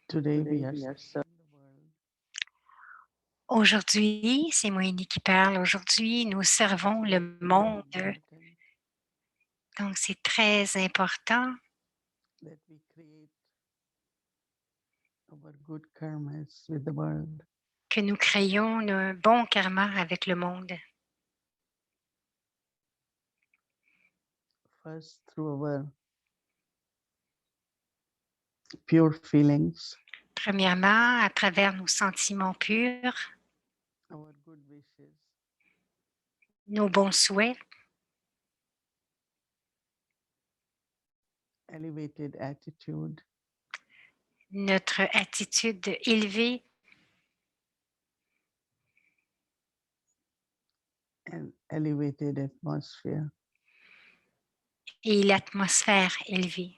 Today we are serving the world Aujourd'hui, c'est Moïni qui parle. Aujourd'hui, nous servons so le it's very monde. important Donc, c'est très important that we create our good karmas with the world. que nous créions un bon karma avec le monde. First, through our pure feelings, Premièrement, à travers nos sentiments purs, our good wishes, nos bons souhaits, elevated attitude, notre attitude élevée and elevated atmosphere. et l'atmosphère élevée.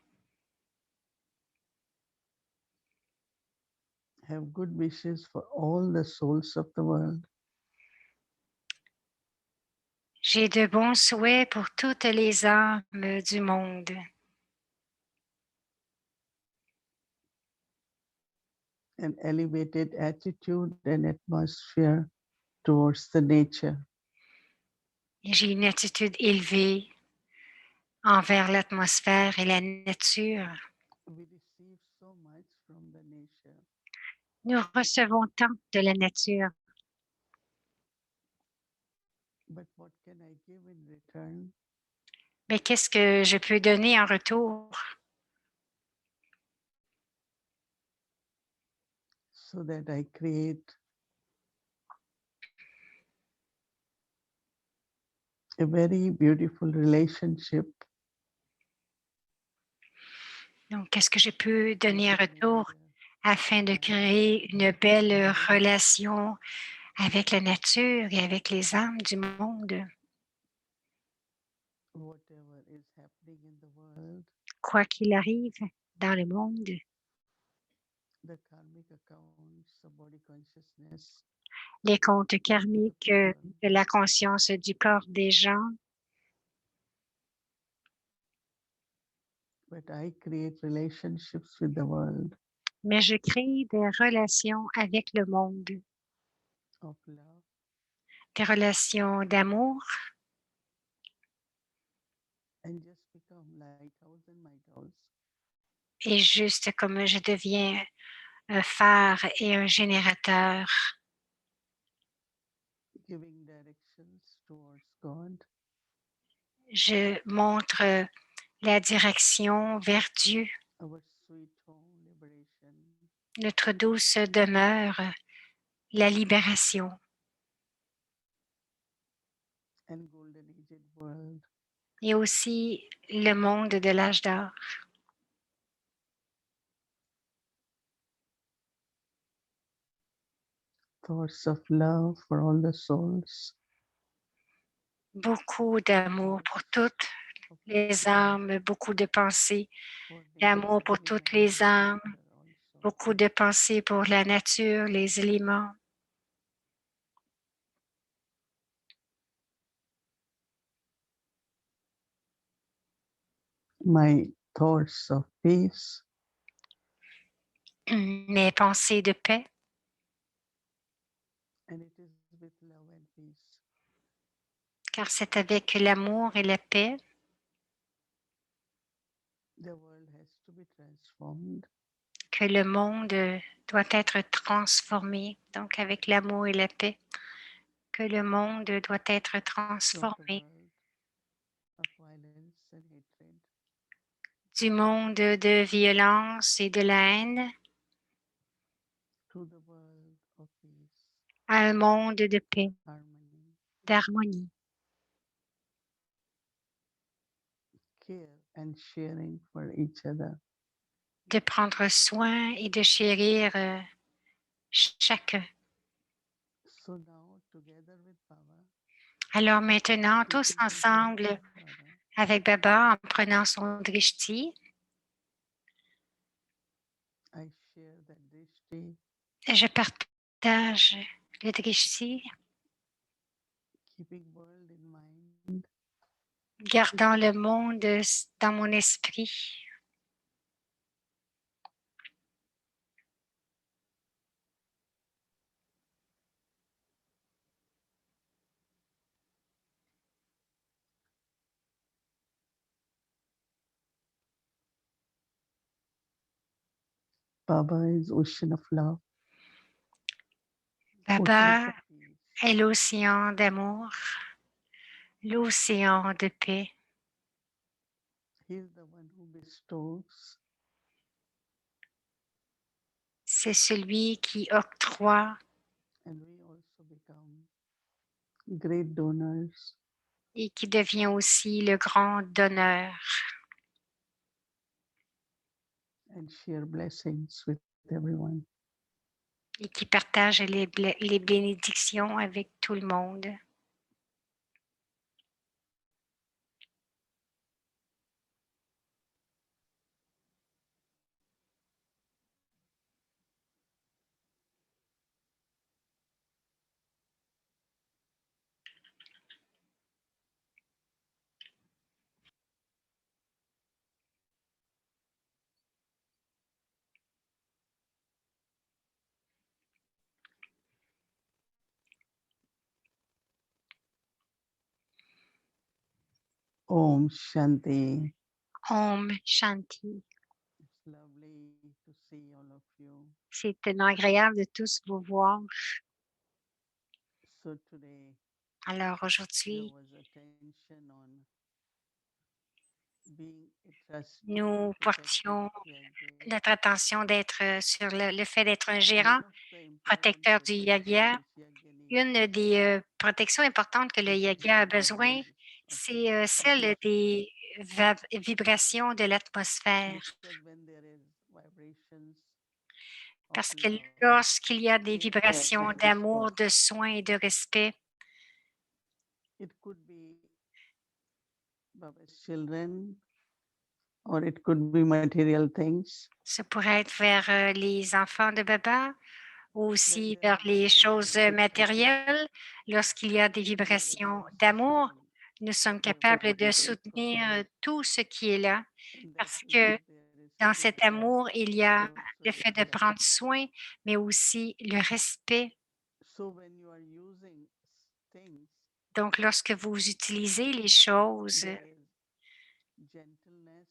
Have good wishes for all the souls of the world. J'ai de bons souhaits pour toutes les âmes du monde. An elevated attitude and atmosphere towards the nature. Et j'ai une attitude élevée envers l'atmosphère et la nature. We receive so much from the nature, Nous recevons tant de la nature. but what can I give in return? Mais qu'est-ce que je peux donner en retour? So that I create a very beautiful relationship Donc, qu'est-ce que je peux donner en with the retour nature. afin de créer une belle relation avec la nature et avec les âmes du monde? Whatever is happening in the world, Quoi qu'il arrive dans le monde, the karmic accounts, the body consciousness, les comptes of karmiques people, de la conscience du corps des gens, but I create relationships with the world mais je crée des relations avec le monde, of love, des relations d'amour, and just become lighthouse and lighthouse, et juste comme je deviens un phare et un générateur, giving directions towards God, je montre la direction vers Dieu, our sweet home liberation, notre douce demeure, la libération and golden aged world. et aussi le monde de l'âge d'or. Thoughts of love for all the souls, Beaucoup d'amour pour toutes of les love âmes, beaucoup de pensées for d'amour nature, pour toutes elements, les and âmes, nature also. beaucoup de pensées pour la nature, les éléments. My thoughts of peace, Mes pensées de paix, and it is with love and peace car c'est avec l'amour et la paix the world has to be transformed. que le monde doit être transformé. Donc, avec l'amour et la paix, que le monde doit être Of a transformé. world of violence and hatred, Du monde de violence et de la haine to the world of peace, à un monde de paix, harmony, d'harmonie, care, and sharing for each other. de prendre soin et de chérir chacun. So now, together with Baba, Alors maintenant, tous taking the drishti ensemble, of Baba, avec Baba, en prenant son drishti, I share that drishti, je partage le drishti, keeping world in mind, gardant le monde dans mon esprit, Baba is ocean of love, ocean Baba of peace. est l'océan d'amour, l'océan de paix. He is the one who bestows, C'est celui qui octroie and we also become great donors. et qui devient aussi le grand donneur And share blessings with everyone. et qui partage les bénédictions avec tout le monde. Om Shanti. Om Shanti. It's lovely to see all of you. C'est tellement agréable de tous vous voir. So today Alors there aujourd'hui, was attention on being a trustee, nous protecting portions Yajna. notre attention d'être sur le fait d'être un gérant, One of the important protecteur du protections yagya. which Yajna needs Une des protections importantes que le is the yagya a vibrations besoin, of c'est celle atmosphere. des vibrations de l'atmosphère. Because when there is vibrations of Parce que love, lorsqu'il y a des care, vibrations and d'amour, respect, de soin et de respect, it could be Baba's children or it could be material things. ce pourrait être vers les enfants de Baba ou When aussi there vers are les choses vibrations of matérielles. Lorsqu'il y a des we are able vibrations to d'amour, sustain nous sommes whatever capables it de is soutenir required. tout ce qui est là In that parce que love there is dans cet care, amour, il y a also le fait de respect. prendre soin, mais aussi le respect. So when you are using things, Donc, lorsque vous utilisez les choses, there is gentleness.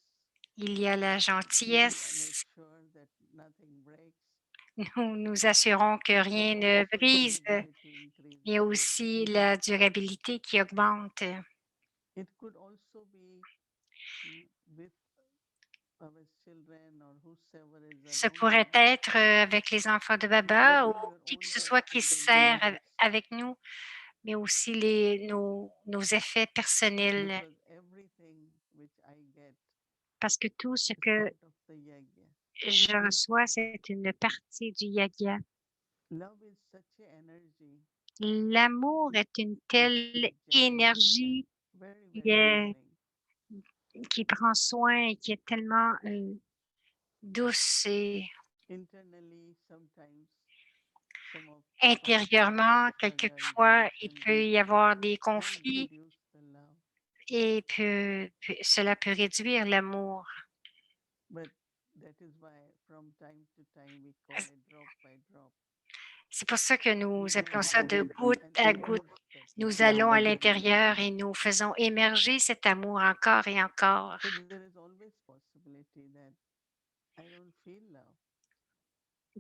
il y a la You make gentillesse. sure that nothing breaks. Nous nous assurons que But rien ne also brise. durability Il y a increases. aussi la durabilité qui augmente. It could also be with our children or whosoever is Ce around pourrait us. être avec les enfants de But Baba ou in your qui que own ce soit qui personal sert well-being, avec nous, mais aussi nos effets personnels. because everything which I get Parce que tout ce is que part of the yajna. je reçois, c'est une partie du yagya. Love is such a energy L'amour est une which telle is gentle énergie and very, qui, very caring. qui prend soin et qui est tellement douce et Internally, sometimes some of conflicts, intérieurement, struggle, quelquefois, il division peut y avoir des can conflits reduce the love. et cela peut réduire l'amour. But that is why from time to time we call it drop by drop. C'est pour ça que nous We appelons go ça de deep goutte and à goutte. immerse that Nous love. allons à l'intérieur et nous faisons émerger cet amour encore et encore. So there is always possibility that I don't feel love.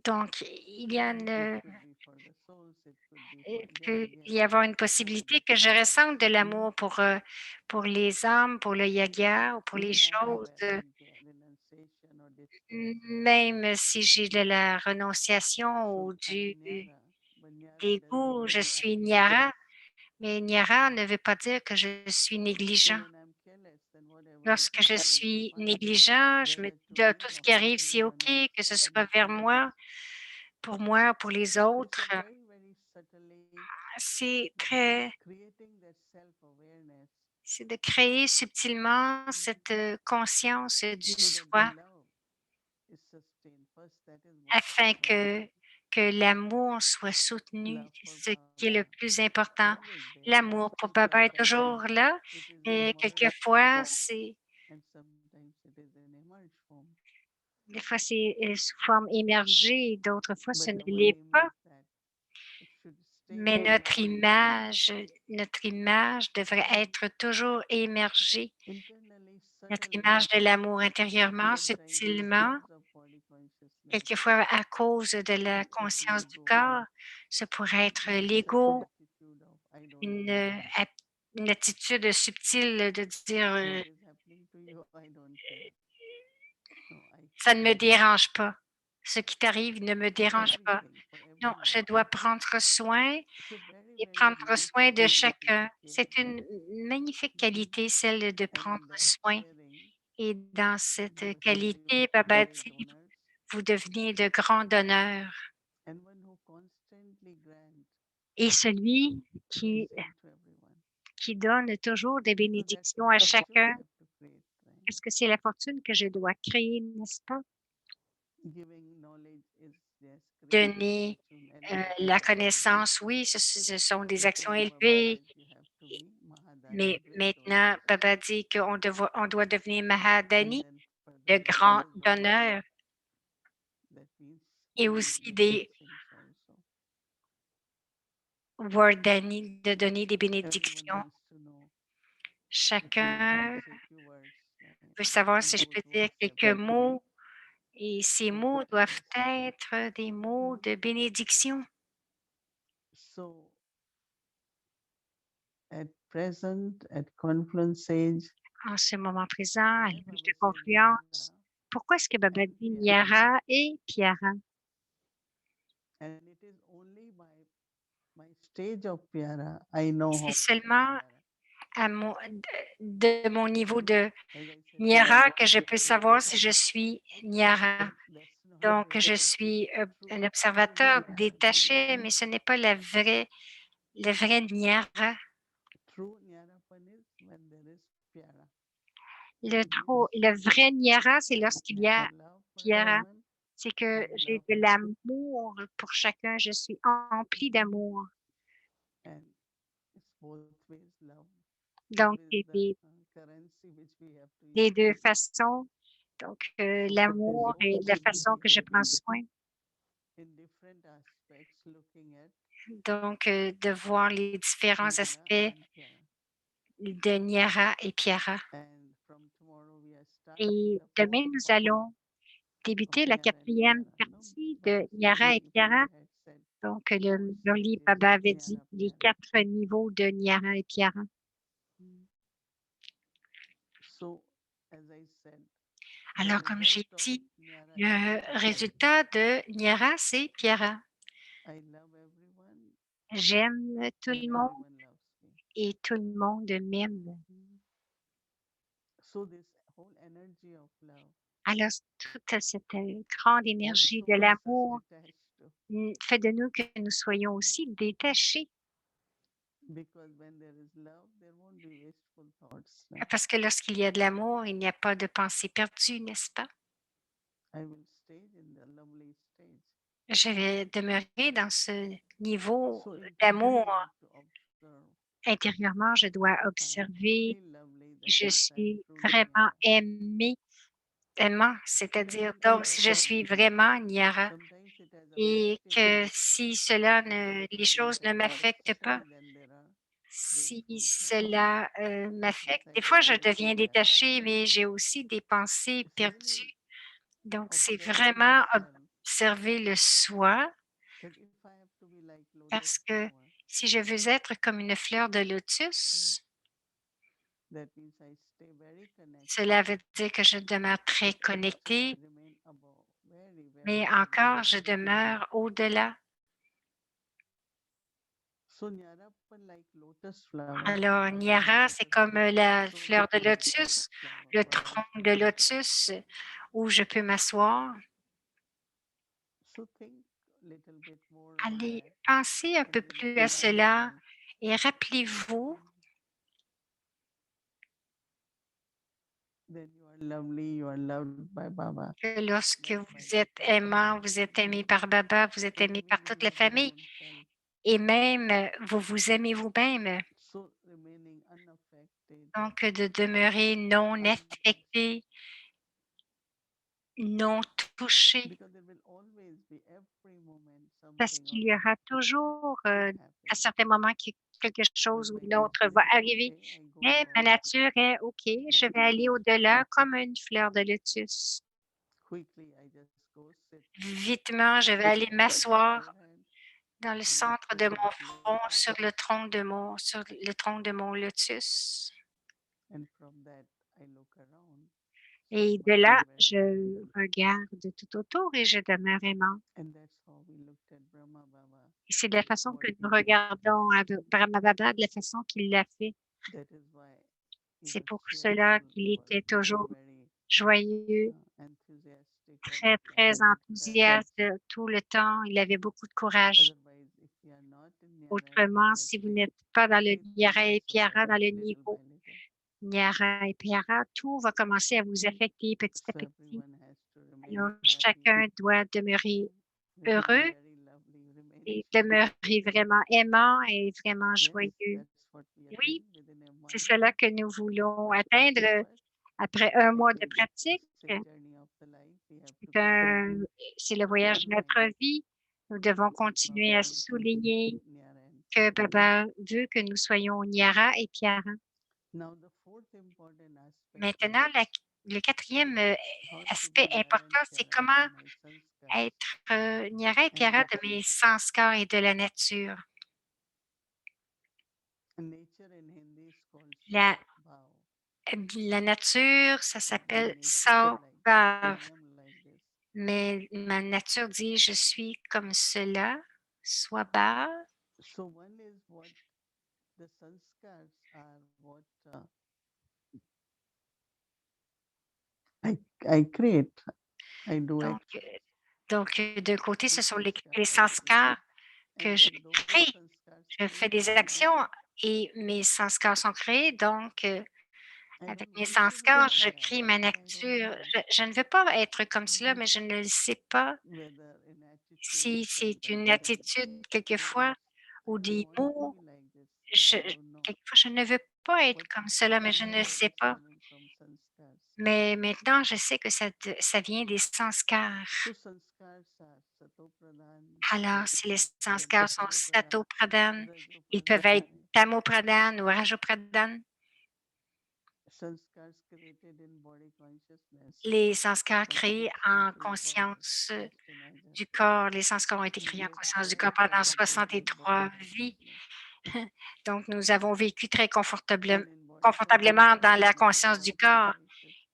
Donc, il y a It could be for the souls, it could be for il peut yajna, y avoir une it could be possibilité que for je others. ressente de l'amour pour les âmes, pour le yagya ou pour les Even I have choses, a renunciation or despair. même si j'ai de la renonciation So ou I'm du Nyara, but Nyara doesn't dégoût, je mean suis absent. Nyara, mais Nyara ne veut pas dire que je suis So négligent. when I'm careless, then whatever it Lorsque je happens is suis fine, négligent, je me whether dis to de me tout ce or qui for arrive, c'est anyone OK, else que or ce soit vers anything else. moi, pour les It's a autres. very, very subtly C'est très, creating that self-awareness c'est de créer subtilement cette conscience du so that the soi love is sustained. First, that is most afin important. que l'amour soit soutenu, Love for ce qui est le Baba plus is important. always there. L'amour pour Baba est Sometimes toujours là, it is in et merged quelquefois, form c'est and sometimes it is in emerged form. des fois c'est sous forme émergée, et d'autres fois ce But ne our l'est aim pas. is that it should stay Mais emerged. notre image devrait être toujours émergée. Internally, Notre subtly, image de l'amour intérieurement, sometimes subtilement, because of body consciousness, quelquefois à cause de la conscience du corps, ce pourrait être l'ego, une, une attitude subtile de dire ça ne me dérange pas. Ce qui t'arrive ne me dérange pas. Non, je dois prendre soin et prendre soin de chacun. C'est une magnifique qualité, celle de prendre soin. Et dans cette qualité, Baba dit, vous devenez de grands donneurs. Et celui qui donne toujours des bénédictions à chacun, est-ce que c'est la fortune que je dois créer, n'est-ce pas? Donner la connaissance, oui, ce sont des actions élevées. Mais maintenant, Baba dit qu'on on doit devenir Mahadani, le grand donneur, et aussi des Wardani, de donner des bénédictions. Chacun veut savoir si je peux dire quelques mots, et ces mots doivent être des mots de bénédiction. En ce moment présent, à l'âge de confluence, pourquoi est-ce que Baba dit Nyara et Piara? C'est seulement à de mon niveau de Nyara que je peux savoir si je suis Nyara. Donc, je suis un observateur détaché, mais ce n'est pas le vrai Nyara. Le vrai Nyara, c'est lorsqu'il y a Piara. C'est que j'ai de l'amour pour chacun. Je suis emplie d'amour. Donc, les deux façons. Donc, l'amour et la façon que je prends soin. Donc, de voir les différents aspects de Nyara et Piara. Et demain, nous allons débuter la 4e partie de Nyara et Piara. Donc, le Murli Baba avait dit les 4 niveaux de Nyara et Piara. Alors, comme j'ai dit, le résultat de Nyara, c'est Piara. J'aime tout le monde et tout le monde m'aime. Alors, toute cette grande énergie de l'amour fait de nous que nous soyons aussi détachés. Parce que lorsqu'il y a de l'amour, il n'y a pas de pensée perdue, n'est-ce pas? Je vais demeurer dans ce niveau d'amour. Intérieurement, je dois observer que je suis vraiment aimant, c'est-à-dire, donc, si je suis vraiment Nyara et que si les choses ne m'affectent pas, si cela m'affecte, des fois je deviens détachée, mais j'ai aussi des pensées perdues. Donc, c'est vraiment observer le soi, parce que si je veux être comme une fleur de lotus, cela veut dire que je demeure très connectée, mais encore, je demeure au-delà. Alors, Nyara, c'est comme la fleur de lotus, le tronc de lotus où je peux m'asseoir. Allez, pensez un peu plus à cela et rappelez-vous que lorsque vous êtes aimant, vous êtes aimé par Baba, vous êtes aimé par toute la famille et même vous vous aimez vous-même. Donc, de demeurer non affecté, non touché, parce qu'il y aura toujours à certains moments quelque chose ou une autre va arriver. Mais ma nature est OK, je vais aller au-delà comme une fleur de lotus. Vitement, je vais aller m'asseoir dans le centre de mon front, sur le tronc de mon lotus. Et de là, je regarde tout autour et je demeure aimant. Et c'est de la façon que nous regardons Brahma Baba, de la façon qu'il l'a fait. C'est pour cela qu'il était toujours joyeux, très, très enthousiaste tout le temps. Il avait beaucoup de courage. Autrement, si vous n'êtes pas dans le Nyara et Pyara, dans le niveau Nyara et Pyara, tout va commencer à vous affecter petit à petit. Alors, chacun doit demeurer heureux et demeurer vraiment aimant et vraiment joyeux. Oui, c'est cela que nous voulons atteindre après un mois de pratique. C'est le voyage de notre vie. Nous devons continuer à souligner que Baba veut que nous soyons Nyara et Pyara. Maintenant, le quatrième aspect important, c'est comment être Nyara et Pyara de mes sanskars et de la nature. La nature, ça s'appelle Sauvav. Mais ma nature dit, je suis comme cela, Swabhav. Donc, d'un côté, ce sont les sanskars que je crée. Je fais des actions et mes sanskars sont créés. Donc, avec mes sanskars, je crée ma nature. Je ne veux pas être comme cela, mais je ne le sais pas si c'est une attitude quelquefois ou des mots. Quelquefois, je ne veux pas être comme cela, mais je ne le sais pas. Mais maintenant, je sais que ça vient des sanskars. Alors, si les sanskars sont sato-pradhan, ils peuvent être tamo-pradhan ou rajo-pradhan. Les sanskars créés en conscience du corps, les sanskars ont été créés en conscience du corps pendant 63 vies. Donc, nous avons vécu très confortablement dans la conscience du corps.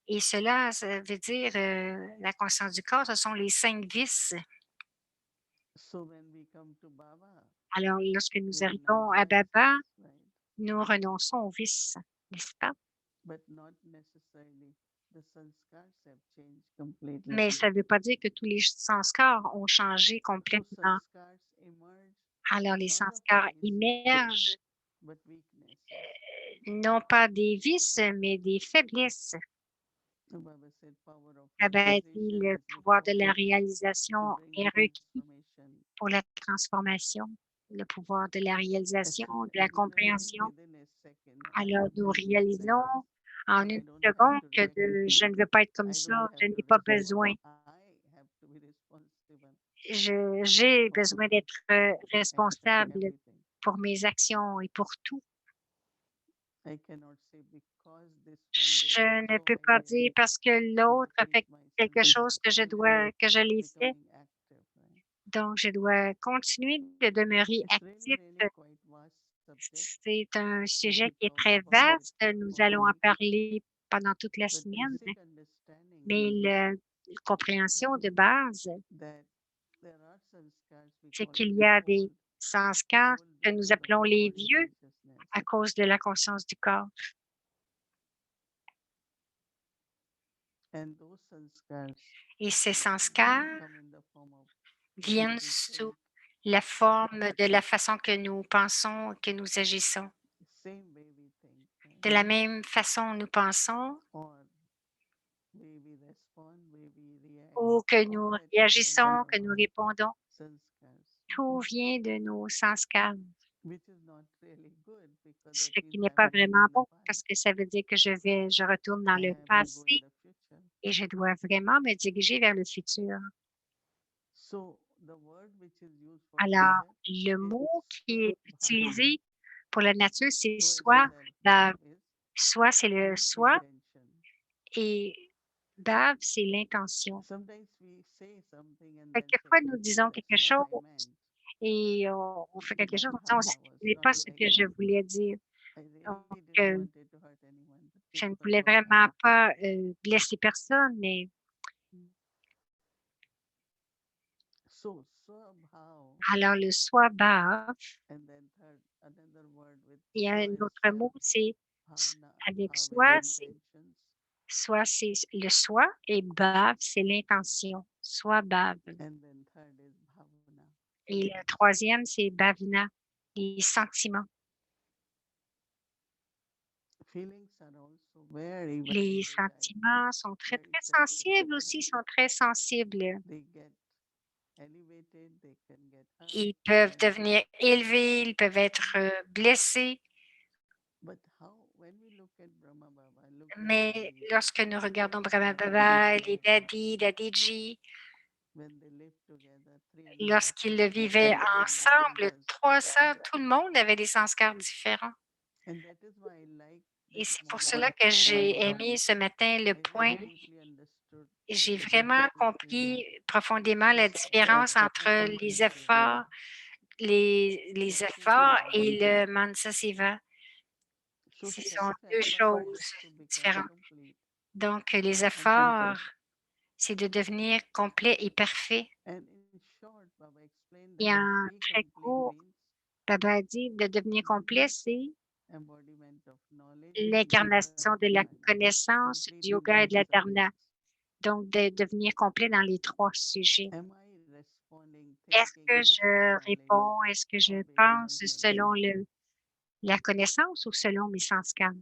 Et cela, ça veut dire, la conscience du corps, ce sont les 5 vices. Alors, lorsque nous arrivons à Baba, nous renonçons aux vices, n'est-ce pas? Mais ça ne veut pas dire que tous les sanskars ont changé complètement. Alors, les sanskars émergent non pas des vices, mais des faiblesses. Baba a dit le pouvoir de la réalisation est requis pour la transformation, le pouvoir de la réalisation, de la compréhension. Alors, nous réalisons en une seconde que je ne veux pas être comme ça, je n'ai pas besoin. J'ai besoin d'être responsable pour mes actions et pour tout. Je ne peux pas dire parce que l'autre a fait quelque chose que je l'ai fait. Donc, je dois continuer de demeurer actif. C'est un sujet qui est très vaste. Nous allons en parler pendant toute la semaine. Mais la compréhension de base, c'est qu'il y a des sanskars que nous appelons les vieux à cause de la conscience du corps. Et ces sanskars viennent sous la forme de la façon que nous pensons, que nous agissons. De la même façon, nous pensons ou que nous réagissons, que nous répondons. Tout vient de nos sanskars. Ce qui n'est pas vraiment bon parce que ça veut dire que je retourne dans le passé et je dois vraiment me diriger vers le futur. Alors, le mot qui est utilisé pour la nature, c'est soi. Soi, c'est le soi et Bave, c'est l'intention. Sometimes we say something and then say, Quelquefois, nous disons that's quelque not chose I meant. et on fait quelque chose That en disant: «Ce bhavana was n'est not pas ce like que je that. voulais dire». I Donc, really didn't want it to hurt anyone, but je ne people voulais got vraiment hurt. pas, blesser personne, mais Mm. So swabhav, alors le soi-bave, and then third another word with il y a swa un and autre swa, mot, c'est bhavna, avec bhav is soi, c'est intentions. le soi et bave, c'est l'intention. Soi-bave. And then third is bhavana, Et le feelings. troisième, c'est bhavana, les sentiments. Feelings are also very, Les very, very, sentiments sont très, very très sensitive. sensibles aussi, sont très sensibles. They get elevated, they can get hurt, Ils they peuvent can devenir feel. élevés, ils peuvent être blessés, But how, when we look at Brahma Baba, look at mais Daddy, lorsque nous regardons Brahma Baba, Baba, les Baba, Dadi, Dadiji, when they lived together, 300 lorsqu'ils le vivaient sanskars, different ensemble, sanskars. 300, tout le monde avait des sanskars différents. And that is why I like Et this c'est pour morning cela que j'ai point. aimé ce matin le I point. very deeply understood the J'ai difference vraiment between compris profondément la différence Sascara entre and les Mansasiva. efforts, les efforts et le Mansasiva. So Ce sont self deux effort choses is to become différentes. complete. Donc, les And efforts, c'est de devenir complet et parfait. and in short, Baba explained Et that to en be très complete court, means Baba a dit de devenir complet, c'est embodiment of knowledge, yoga l'incarnation and de la dharana. connaissance, Complete du in yoga et both de la dharana. subjects. Donc, de devenir complet dans les trois sujets. Am I responding, Est-ce thinking que based on je knowledge réponds, est-ce que or je based on pense selon sanskar? la connaissance ou selon mes sanskars?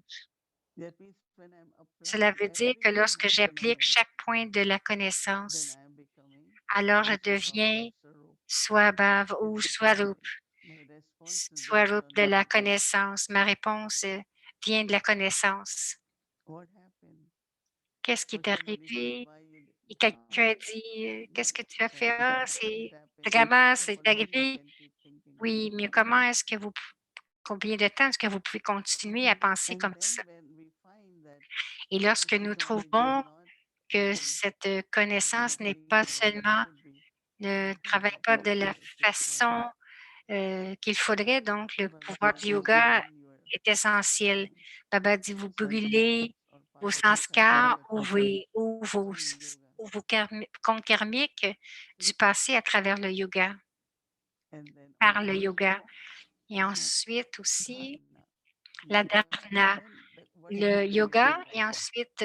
That means when I'm Cela applying veut dire que every lorsque point of j'applique knowledge, chaque point de la then connaissance, I am becoming alors je Visvabhav deviens or Sarup. Swabhav Is ou it Swarup, my response is based Swarup on de la knowledge? connaissance. Ma réponse vient de la connaissance. What happened? Qu'est-ce qui est Question initially, arrivé? why you Et how quelqu'un a dit, qu'est-ce que tu as fait? Ah, did it c'est happen? vraiment, So c'est for long you arrivé. can keep thinking like Oui, that. mais comment est-ce que combien de temps est-ce que vous pouvez continuer à penser And comme ça? then when we find that Et lorsque this nous knowledge is trouvons not que cette connaissance n'est complete pas what it seulement, should be, ne then travaille the pas de la power is required. façon qu'il faudrait, donc le Baba pouvoir says du you yoga burn your est essentiel. Baba dit, vous sanskars brûlez or vos past sanskars karmic ou, accounts through yoga. vos comptes karmiques du passé à travers le yoga, And then par le also yoga. Et ensuite aussi, dharana. la Yoga and dharana, then whatever le is yoga required. et ensuite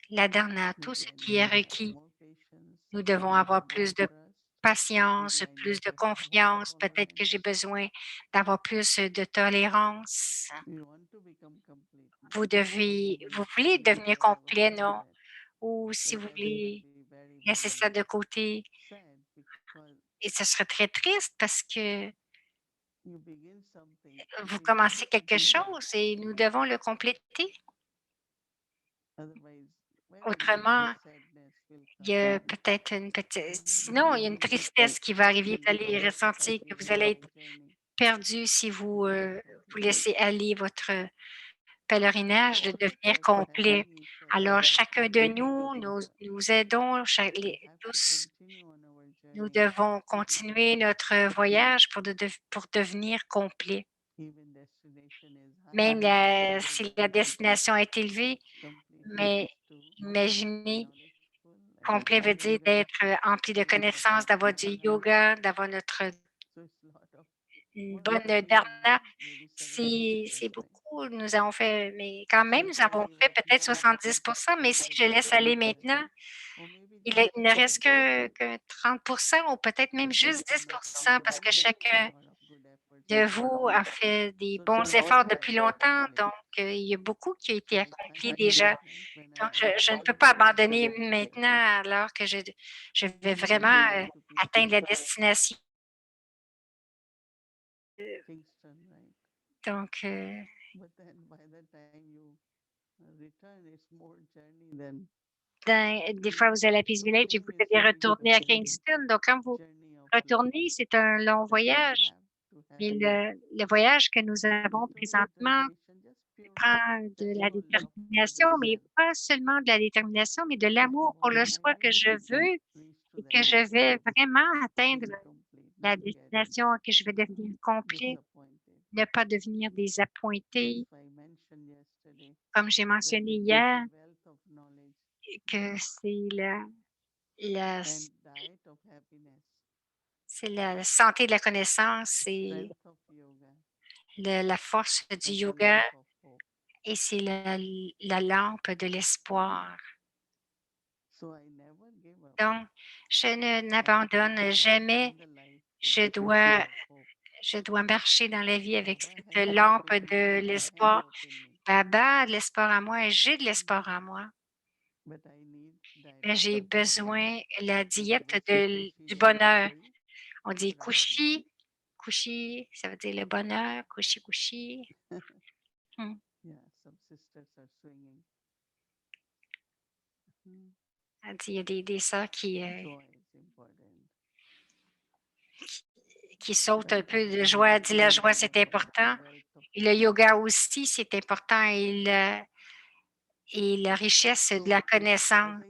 la dharana, You tout ce can qui est have requis. more patience, Nous devons avoir more plus de trust. patience, Maybe I plus need de to have more confiance. Peut-être que j'ai tolerance. besoin d'avoir plus de tolérance. We want to become complete, no? Maybe Vous voulez few devenir years complet, after non? that, Ou si then vous I will voulez be very, laisser very ça de côté, sad because et ce serait très triste parce que you begin something, vous it has commencez to quelque be done. chose et nous devons le compléter. Otherwise, very little Autrement, sadness will il y come. a peut-être une petite... Sinon, il y a une tristesse qui va arriver. Vous allez Just ressentir que vous allez sacrifice être the journey perdu si vous to be vous complete. laissez aller votre pèlerinage de So it devenir has to complet. happen each and Alors, every chacun de time. nous, nous aidons We have to tous. continue on our Nous journey devons to become continuer notre complete. voyage pour devenir complet. Even destination is Même high, si la destination est élevée, complete mais means to be imaginez, knowledgeful and complet veut dire even d'être empli de doing connaissances, proper d'avoir du dharana. yoga, d'avoir notre So it's a lot of une work bonne even, dharana. no? Maybe 70%. C'est beaucoup, nous avons fait, mais quand So même, if nous I avons give fait up peut-être now, 70%, mais si maybe the je laisse next aller week I maintenant, will, or maybe il just ne 10%. reste que 30% ou peut-être même juste Some of you 10% parce que did chacun a lot of good efforts de before. vous a fait des So bons now I efforts depuis have to longtemps. complete. Donc, il y a beaucoup qui a été So I can't accompli give up déjà. now when Donc, I'm je ne already peux in pas the abandonner destination. maintenant alors que je vais So I vraiment say to atteindre people, la destination. Kingston, right? Donc, But then by the time you return, it's more journey than des fois, vous allez à Peace Village et same vous is devez retourner à spiritual Kingston. Donc, quand vous journey of life. retournez, c'est un long We voyage. have to Mais have le voyage que nous avons spiritually présentement, determination, just prend de la détermination, mais pas seulement de la détermination, mais de l'amour pour le soi que je veux et que je vais vraiment atteindre la destination, que je vais devenir complet, ne pas devenir désappointé. Comme j'ai mentionné hier, que la c'est la santé de la connaissance, c'est la force du yoga et c'est la lampe de l'espoir. Donc, n'abandonne jamais. Je dois, je dois marcher dans la vie avec cette lampe de l'espoir. Baba a de l'espoir en moi et j'ai de l'espoir en moi. Mais j'ai besoin de la diète du bonheur. On dit kushi, kushi, ça veut dire le bonheur, kushi, kushi. Hmm. Elle dit, il y a des sœurs qui sautent un peu de joie. Elle dit, la joie, c'est important. Et le yoga aussi, c'est important. Et la richesse de la connaissance.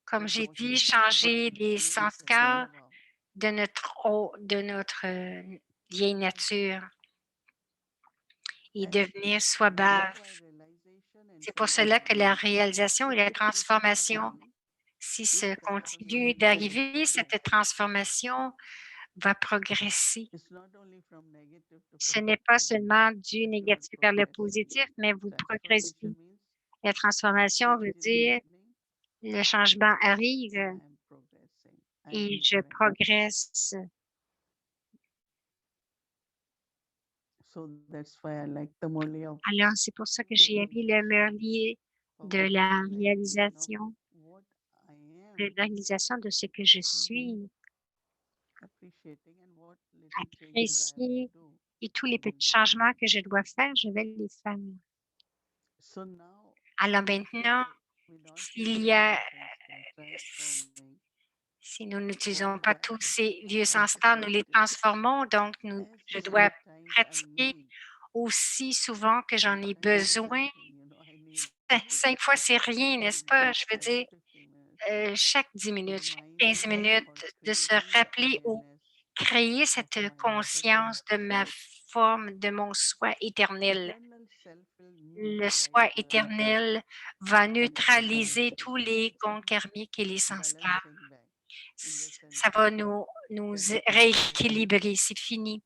Comme j'ai dit, changer les sanskars de notre vieille nature et devenir swabhav. C'est pour cela que la réalisation et la transformation, si ça continue d'arriver, cette transformation va progresser. Ce n'est pas seulement du négatif vers le positif, mais vous progressez. La transformation veut dire le changement arrive et je progresse. Alors, c'est pour ça que j'ai aimé le merlier de la réalisation de ce que je suis, apprécier et tous les petits changements que je dois faire, je vais les faire. Alors maintenant, si nous n'utilisons pas tous ces vieux sanskars, nous les transformons, donc je dois pratiquer aussi souvent que j'en ai besoin. 5 fois, c'est rien, n'est-ce pas? Je veux dire, chaque 10 minutes, chaque 15 minutes, de se rappeler ou créer cette conscience de ma forme, de mon soi éternel. Le soi éternel va neutraliser tous les comptes karmiques et les sanskars. Ça va nous rééquilibrer, c'est fini.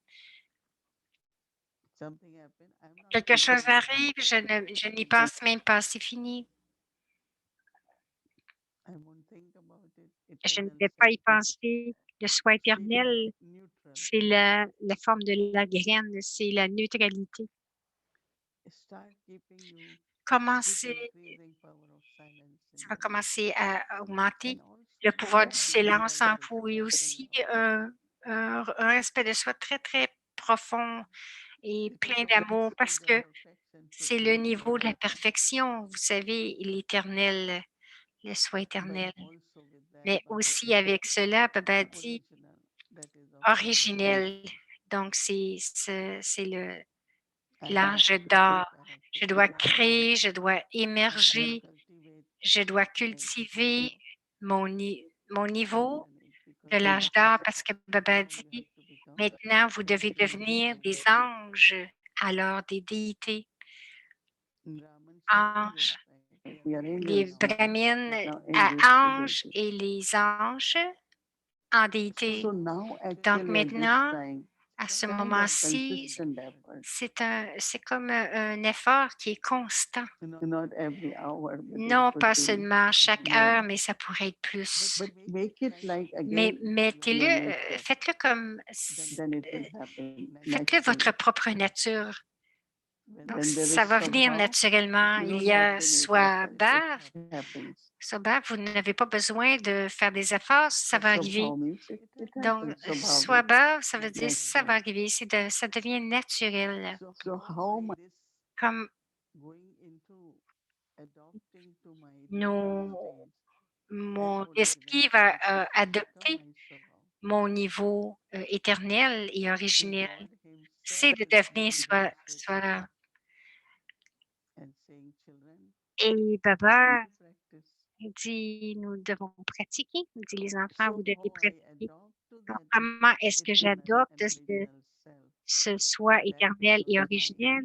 Quelque chose arrive, je n'y pense même pas, c'est fini. Je ne vais pas y penser. Le soi éternel, c'est la forme de la graine, c'est la neutralité. Ça va commencer à augmenter le pouvoir du silence en vous et aussi un respect de soi très, très profond et plein d'amour parce que c'est le niveau de la perfection, vous savez, l'éternel, le soi éternel. Mais aussi avec cela, Baba dit originel. Donc, c'est l'âge d'or. Je dois créer, je dois émerger, je dois cultiver mon niveau de l'âge d'or parce que Baba dit, maintenant, vous devez devenir des anges, alors des déités, anges, les brahmines à anges et les anges en déité. Donc maintenant, à ce moment-ci, c'est comme un effort qui est constant. Non pas seulement chaque heure, mais ça pourrait être plus. Mais mettez-le, faites-le comme, faites-le votre propre nature. Donc, ça va venir naturellement. Il y a soit bave, vous n'avez pas besoin de faire des efforts, ça va arriver. Donc, soit bave, ça veut dire ça va arriver, ça devient naturel. Comme mon esprit va adopter mon niveau éternel et originel. c'est de devenir soit et Baba il dit: «Nous devons pratiquer», il dit: «Les enfants, vous devez pratiquer». Donc comment est-ce que j'adopte ce soi éternel et originel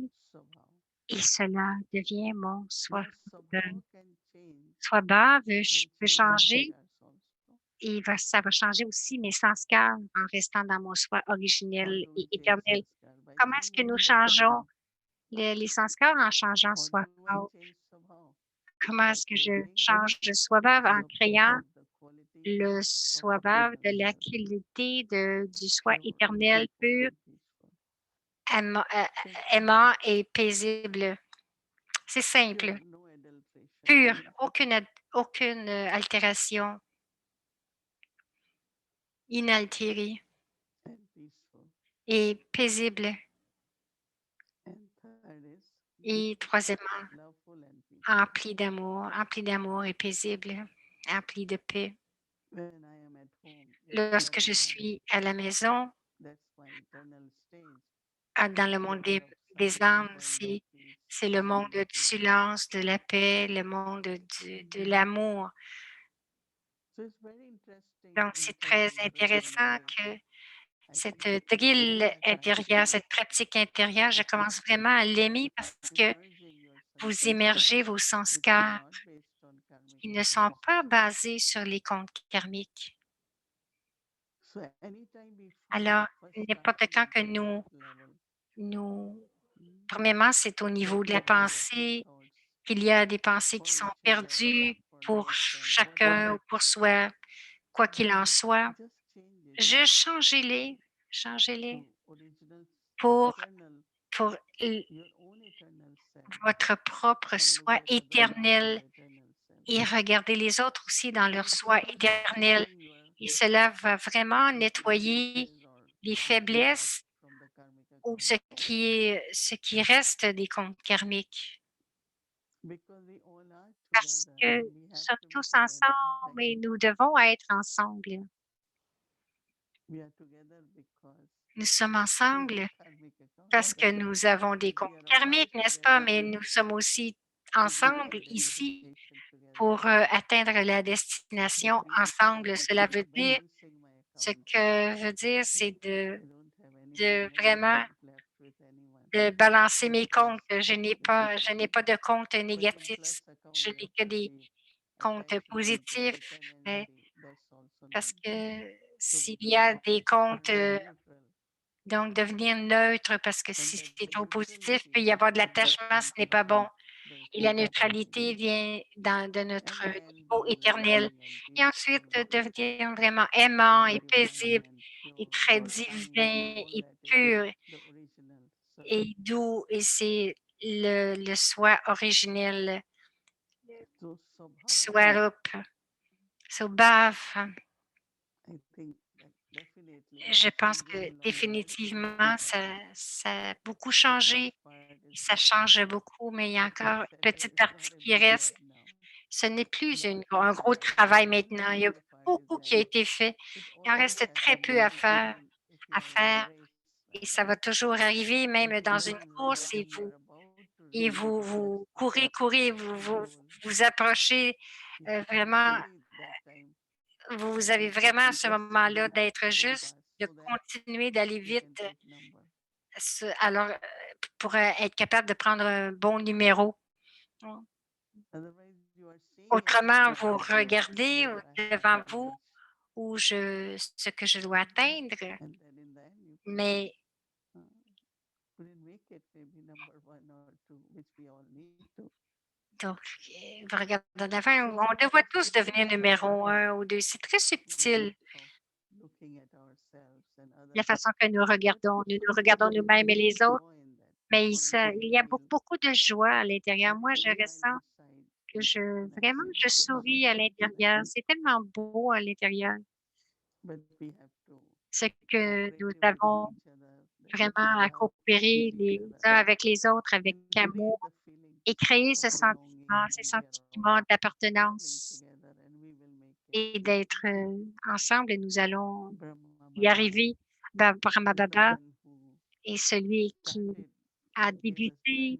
et cela devient mon soi. Swabha veut changer et ça va changer aussi mes sanskars en restant dans mon soi originel et éternel. Comment est-ce que nous changeons les sanskars en changeant Swabha? Comment est-ce que je change le Swabha en créant le Swabha de la qualité du soi éternel, pur, aimant et paisible? C'est simple, pur, aucune altération, inaltéré et paisible. Et troisièmement, empli d'amour et paisible, empli de paix. Lorsque je suis à la maison, dans le monde des âmes, c'est le monde du silence, de la paix, le monde de l'amour. Donc, c'est très intéressant que cette drill intérieure, cette pratique intérieure, je commence vraiment à l'aimer parce que vous émergez vos sanskars qui ne sont pas basés sur les comptes karmiques. Alors, n'importe quand que nous premièrement, c'est au niveau de la pensée, qu'il y a des pensées qui sont perdues pour chacun ou pour soi, quoi qu'il en soit. Juste changez-les pour votre propre soi éternel et regardez les autres aussi dans leur soi éternel. Et cela va vraiment nettoyer les faiblesses ou ce qui reste des comptes karmiques. Parce que nous sommes tous ensemble et nous devons être ensemble. Nous sommes ensemble parce que nous avons des comptes karmiques, n'est-ce pas? Mais nous sommes aussi ensemble ici pour atteindre la destination ensemble. Cela veut dire, ce que veut dire, c'est de vraiment de balancer mes comptes. Je n'ai pas de compte négatif. Je n'ai que des comptes positifs. Parce que s'il y a des comptes, donc devenir neutre, parce que si c'est trop positif, il peut y avoir de l'attachement, ce n'est pas bon. Et la neutralité vient de notre niveau éternel. Et ensuite, devenir vraiment aimant et paisible et très divin et pur et doux. Et c'est le soi originel, Swarup, Swabhav. Je pense que définitivement, ça a beaucoup changé. Ça change beaucoup, mais il y a encore une petite partie qui reste. Ce n'est plus un gros travail maintenant. Il y a beaucoup qui a été fait. Il en reste très peu à faire et ça va toujours arriver, même dans une course et vous courez, vous approchez vraiment, vous avez vraiment à ce moment-là d'être juste, de continuer d'aller vite, alors pour être capable de prendre un bon numéro. Mm. Autrement, vous regardez devant vous ce que je dois atteindre, mais donc, vous regardez en avant, on devrait tous devenir numéro 1 ou 2. C'est très subtil, la façon que nous regardons nous-mêmes et les autres, mais il y a beaucoup de joie à l'intérieur. Moi, je ressens que vraiment, je souris à l'intérieur. C'est tellement beau à l'intérieur. Ce que nous avons vraiment à coopérer les uns avec les autres avec amour et créer ces sentiments d'appartenance et d'être ensemble. Et nous allons y arriver. Brahma Baba et celui qui started a this débuté journey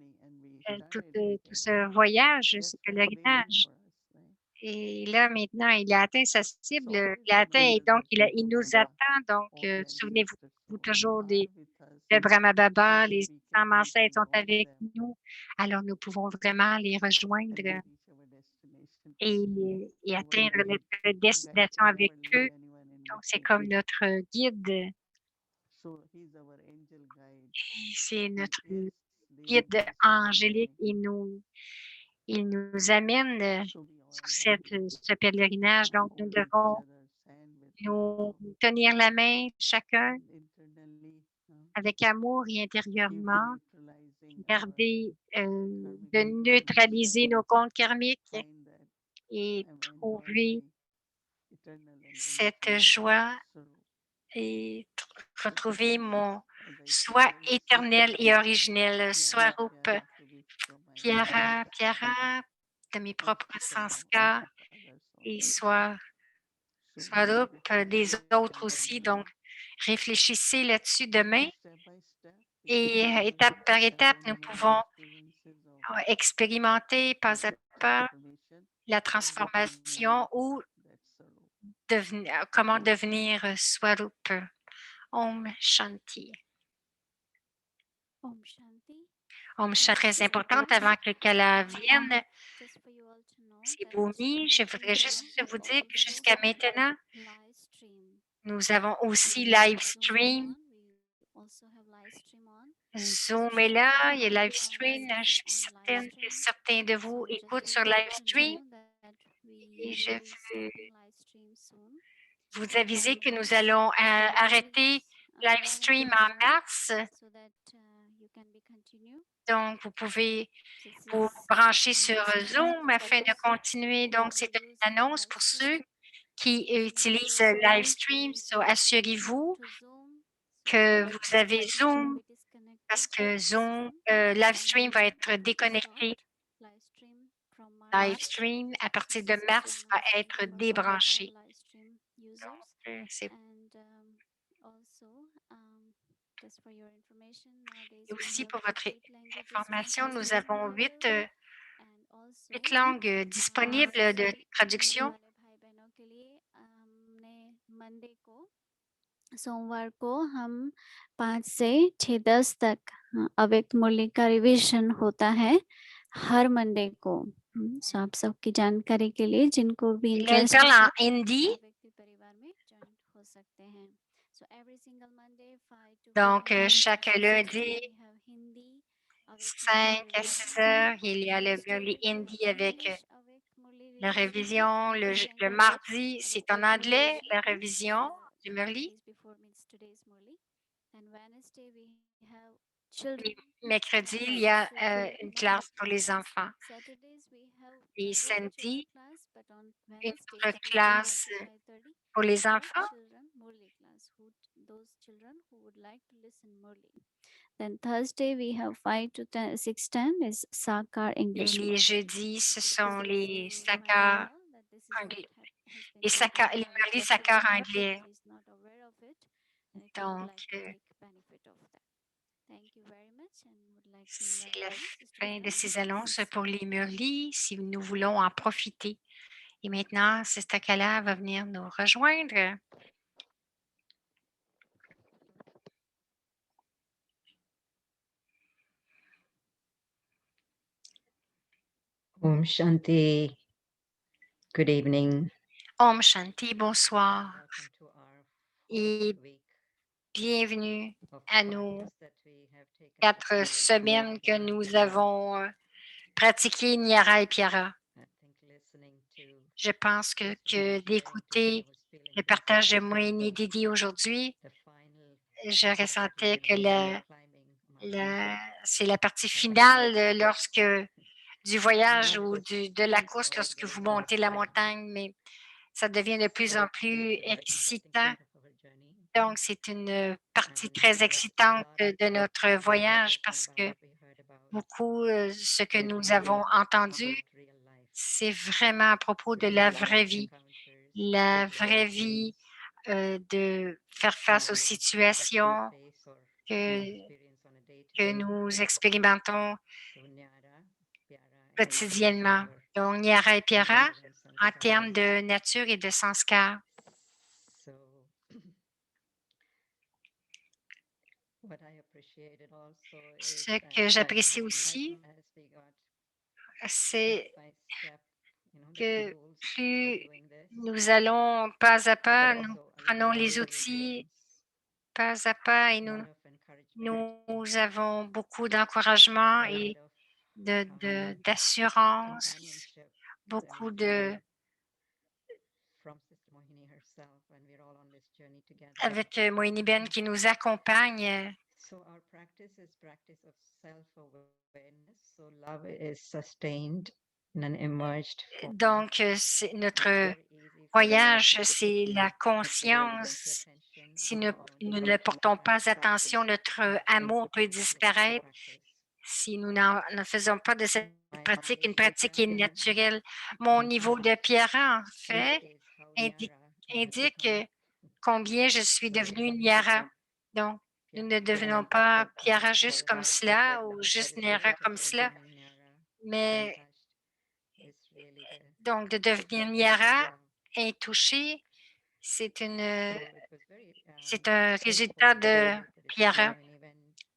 and we tout, started it, tout ce voyage, ce that's waiting pèlerinage. for us, right? Et là, maintenant, il a atteint sa So cible, all il a the atteint et members donc of il nous Yogamaya attend. Donc, online souvenez-vous cluster, so toujours are des with us de so Brahma that les we can femmes meet enceintes and sont honor avec them nous. Alors, nous pouvons vraiment les rejoindre and reach our destination. et Our atteindre guide, notre guide destination can avec never leave eux. anyone in Donc, c'est between. comme notre guide, So he's our angel guide. c'est He notre aids these guide souls on their angélique. journey. Il nous amène So we all sur have to ce pèlerinage. Donc, nous hold each devons other's hand with nous love tenir la main chacun and internally avec amour et keep intérieurement, neutralizing our garder karmic de information neutraliser nos comptes karmiques and find that et I'm enjoying trouver my eternal and cette innocent joie soul. et So retrouver mon as I see soi very éternel et sweetly originel, Piara Swarup Piara to be from my Piara Piara de mes propres from sanskars others et also. So Swarup des autres and aussi. Donc, réfléchissez là-dessus demain step by step we et can étape par étape, nous attain many pouvons experiences of expérimenter pas à pas transformation la or becoming transformation ou that sorrow. comment devenir Swarup. Om Shanti. Om Shanti. Om Shanti, très importante avant que Kala vienne. Just for you all to know C'est that Bhumi. Je voudrais juste vous dire que jusqu'à maintenant, live stream. nous avons aussi We have live Zoom stream. on. We also have live stream on. Zoom est là, il y a live stream. Je suis certaine que certains de vous So just écoutent for sur you all live to stream. know that Et we je will be veux stopping live stream soon. vous aviser que nous allons arrêter live stream en mars. So that you can be continue. Donc, vous pouvez This vous is brancher an sur announcement Zoom afin de continuer. Donc, c'est une annonce pour ceux qui utilisent live stream. So, assurez-vous to Zoom. que vous avez Zoom Be disconnected parce que Zoom, soon. live stream va être Start déconnecté. live stream from Live March. stream, à partir This de is mars, va announcement être for all débranché. live stream users. Donc, c'est And also, just for your information, nowadays et we aussi have pour votre 8 languages information, nous translated avons available. And also, 8 langues disponibles de traduction. वाले भाई बहनों के लिए हमने मंडे को सोमवार को हम 5 से 6:10 तक अव्यक्त मुरली का रिवीजन होता है हर मंडे को। सो आप सबकी जानकारी के लिए जिनको भी Elle interest parle en hindi. अव्यक्त परिवार में ज्वाइन हो सकते हैं। So every single Monday 5 to Donc, 5 chaque lundi, we have Hindi 5 à 6 heures, il y a le hindi avec la révision. Le mardi, c'est en anglais, la révision du Murli. Et mercredi, il y a une classe pour les enfants. Et samedi, une autre classe pour les enfants. Then Thursday we have 5 to 6:10 is Sakar Et English. les jeudis, ce sont les sakars anglais. Les Murli sakars anglais. Donc, c'est la fin de ces annonces pour les Murli, si nous voulons en profiter. Et maintenant, Sister Kala va venir nous rejoindre. Om Shanti. Good evening. Om Shanti, bonsoir. Welcome to our Et fourth week bienvenue of à the nos practice that we have taken to 4 feel semaines que more nous connected. avons pratiqué Nyara et Piara. I think listening to Je pense que sharing d'écouter today, I was feeling le this partage de is Moïni Didi aujourd'hui, the final je part of ressentais the que climbing mountain. c'est la partie finale lorsque du voyage ou de la course lorsque vous montez la montagne, mais ça devient de plus en plus excitant. Donc, c'est une partie très excitante de notre voyage parce que beaucoup, ce que nous avons entendu, c'est vraiment à propos de la vraie vie de faire face aux situations que nous expérimentons quotidiennement. Donc, Nyara et Piara, en termes de nature et de sanskar. Ce que j'apprécie aussi, c'est que plus nous allons pas à pas, nous prenons les outils pas à pas et nous avons beaucoup d'encouragement et d'assurance, beaucoup avec Mohini Ben qui nous accompagne. Donc, notre voyage, c'est la conscience. Si nous ne portons pas attention, notre amour peut disparaître. Si nous ne faisons pas de cette pratique une pratique qui est naturelle. Mon niveau de Piara, en fait, indique combien je suis devenue Nyara. Donc, nous ne devenons pas Piara juste comme cela ou juste Nyara comme cela, mais donc de devenir Nyara et touché, c'est un résultat de Piara.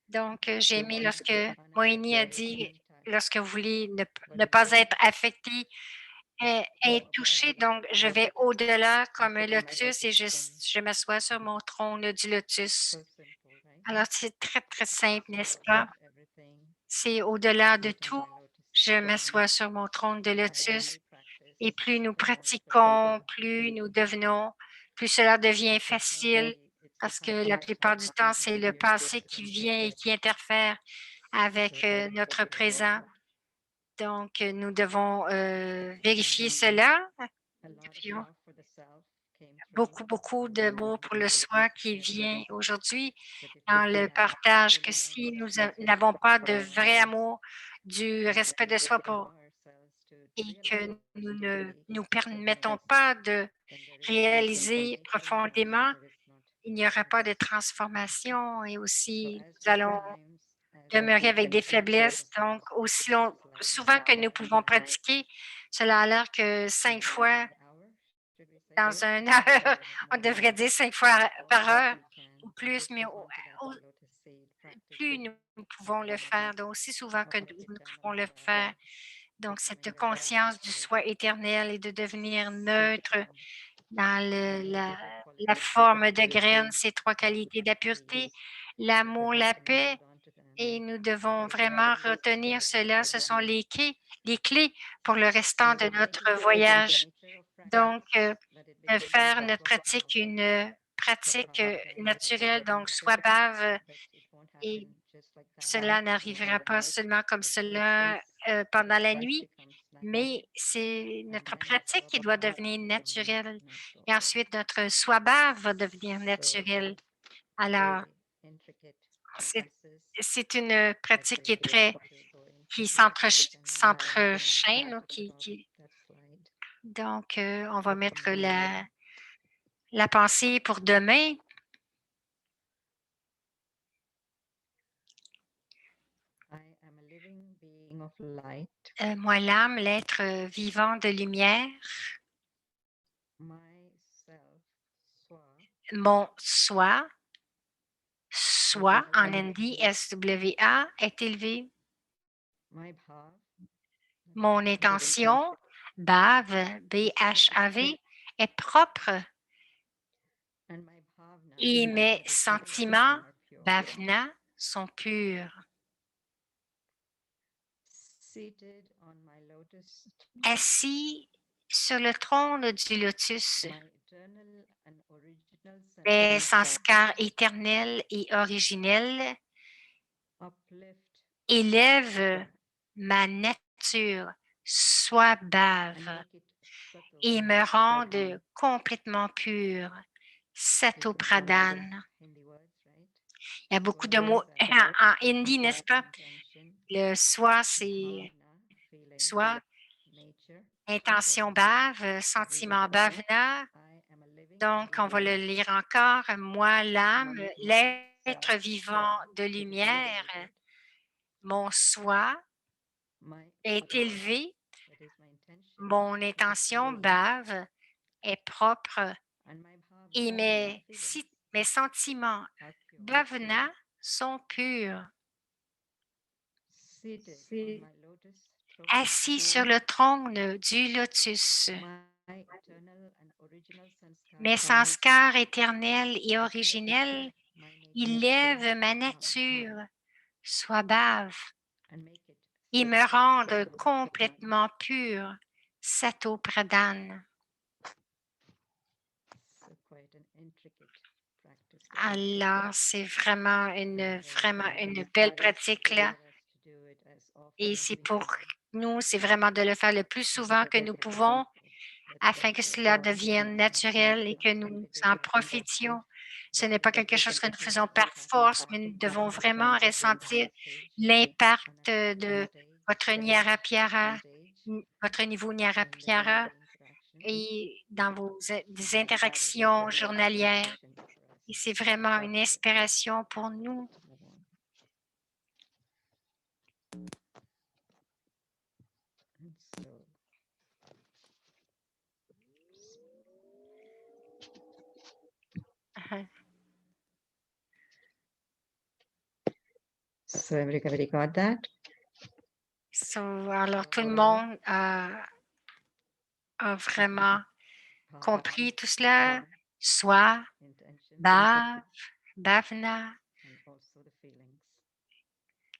Donc, j'ai aimé lorsque Mohini a dit, lorsque vous voulez ne pas être affecté, être touché, donc je vais au-delà comme un lotus et je m'assois sur mon trône du lotus. Alors, c'est très, très simple, n'est-ce pas? C'est au-delà de tout. Je m'assois sur mon trône de lotus et plus nous pratiquons, plus cela devient facile parce que la plupart du temps, c'est le passé qui vient et qui interfère avec notre présent. Donc, nous devons vérifier cela. Beaucoup, beaucoup d'amour pour le soi qui vient aujourd'hui dans le partage que si nous n'avons pas de vrai amour, du respect de soi et que nous ne nous permettons pas de réaliser profondément, il n'y aura pas de transformation et aussi nous allons demeurer avec des faiblesses. Donc, souvent que nous pouvons pratiquer, cela a l'air que 5 fois dans une heure, on devrait dire 5 fois par heure ou plus, mais plus nous pouvons le faire, donc aussi souvent que nous pouvons le faire. Donc, cette conscience du soi éternel et de devenir neutre dans la forme de graine, ces 3 qualités de la pureté, l'amour, la paix, et nous devons vraiment retenir cela. Ce sont les clés pour le restant de notre voyage. Donc, faire notre pratique une pratique naturelle, donc soit bave, et cela n'arrivera pas seulement comme cela pendant la nuit, mais c'est notre pratique qui doit devenir naturelle. Et ensuite, notre soi bave va devenir naturel. Alors, c'est une pratique qui s'entrechêne, donc, on va mettre la pensée pour demain. Moi, l'âme, l'être vivant de lumière, mon soi en hindi, SWA, est élevé. Mon intention, BHAV, BHAV, est propre et mes sentiments, bhavna, sont purs. Assis sur le trône du lotus, mes sanskars éternels et originels élèvent ma nature swabhava et me rendent complètement pur. Sato Pradhan. Il y a beaucoup de mots en hindi, n'est-ce pas? Le soi, c'est soi, intention bhave, sentiment bhavna. Donc, on va le lire encore. Moi, l'âme, l'être être vivant de lumière, mon soi est élevé, mon intention bave est propre et mes sentiments bhavana sont purs. Assis sur le trône du lotus, mes sanskars éternels et originels élèvent ma nature, swabhav, et me rendent complètement pur, Sato Pradhan. Alors, c'est vraiment une belle pratique là. Et c'est pour nous, c'est vraiment de le faire le plus souvent que nous pouvons afin que cela devienne naturel et que nous en profitions. Ce n'est pas quelque chose que nous faisons par force, mais nous devons vraiment ressentir l'impact de votre Nyarapyara, votre niveau Nyarapyara et dans vos des interactions journalières. Et c'est vraiment une inspiration pour nous. So everybody got that? Alors, tout le monde a vraiment compris tout cela, soit bhavana,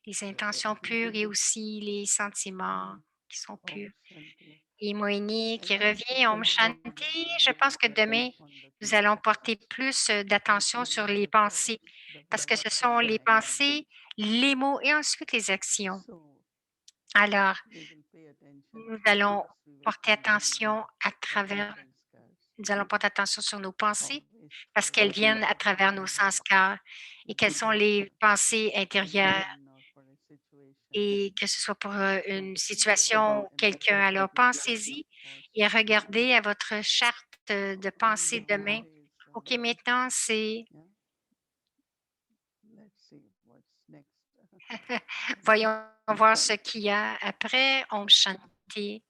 les intentions pures et aussi les sentiments qui sont purs. Et Moini qui revient, Om Shanti, je pense que demain, nous allons porter plus d'attention sur les pensées, parce que ce sont les pensées, les mots et ensuite les actions. Alors, nous allons porter attention sur nos pensées parce qu'elles viennent à travers nos sanskars et quelles sont les pensées intérieures et que ce soit pour une situation ou quelqu'un. Alors, pensez-y et regardez à votre charte de pensée demain. OK, maintenant, c'est... Voyons voir ce qu'il y a après. Om Shanti.